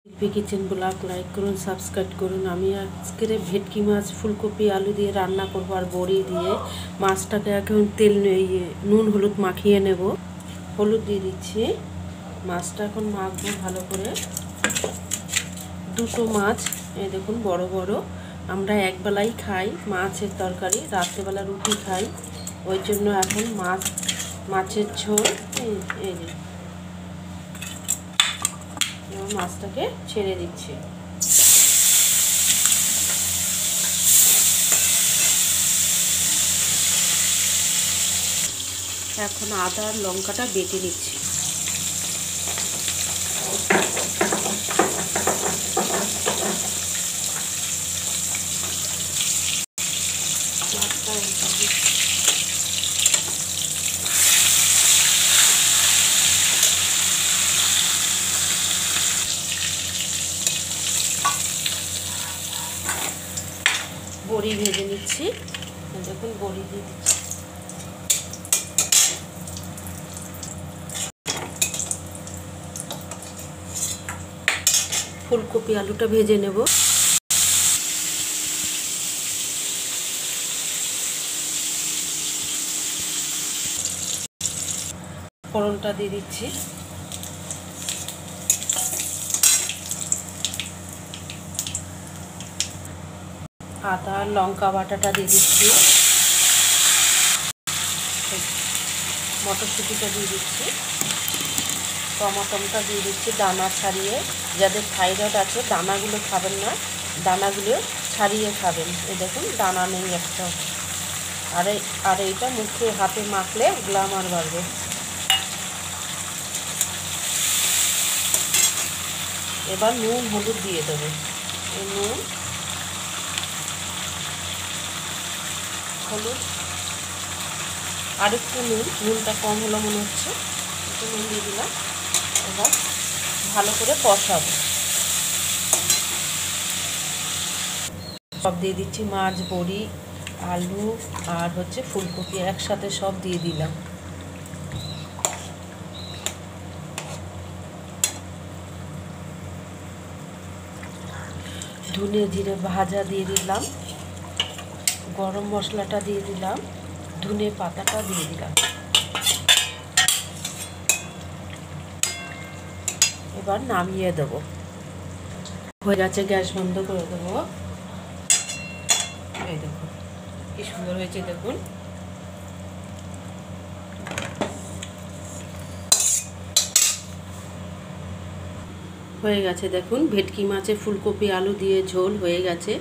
শিল্পী kitchen blog like করুন, subscribe করুন। আমি আজকের ভেটকি মাছ ফুলকপি আলু দিয়ে রান্না করব আর বড়ি দিয়ে। মাছটাকে এখন তেল নুন হলুদ মাখিয়ে নেব। হলুদ দিয়ে দিচ্ছি। মাছটা এখন মাখবো ভালো করে। দুটো মাছ এই দেখুন, বড় বড়। আমরা একবেলাই খাই মাছের তরকারি, রাত্রেবেলা রুটি খাই। ওই জন্য এখন মাছের ঝোল এই যে মাছটাকে ছেড়ে দিচ্ছি। এখন আদা আর লঙ্কাটা বেটে নিচ্ছি। বড়ি ভেজে নিচ্ছি। দেখুন বড়ি দিয়ে দিচ্ছি। ফুলকপি আলুটা ভেজে নেব। ফোড়নটা দিয়ে দিচ্ছি। আদা লঙ্কা বাটাটা দিয়ে দিচ্ছি। মটরশুঁটিটা দিয়ে দিচ্ছি। টমাটোটা দিয়ে দিচ্ছি দানা ছাড়িয়ে। যাদের থাইরয়েড আছে দানাগুলো খাবেন না, দানাগুলো ছাড়িয়ে খাবেন। এই দেখুন দানা নেই একটা। আর এইটা মুখে হাতে মাখলে গ্ল্যামার বাড়বে। এবার নুন হলুদ দিয়ে দেবে। এই নুন হলুদ আর একটু নুনটা কম হলো মনে হচ্ছে, একটু নুন দিয়ে দিলাম। এবার ভালো করে কষাবো। সব দিয়ে দিচ্ছি, মাছ বড়ি আলু আর ফুলকপি একসাথে সব দিয়ে দিলাম। ধনে জিরে ভাজা দিয়ে দিলাম। গরম মশলাটা দিয়ে দিলাম। ধনে পাতাটা দিয়ে দিলাম। এবার নামিয়ে দেবো। হয়ে গেছে, গ্যাস বন্ধ করে দেবো। এই দেখুন কি সুন্দর হয়েছে, দেখুন। হয়ে গেছে দেখুন, ভেটকি মাছে ফুলকপি আলু দিয়ে ঝোল হয়ে গেছে।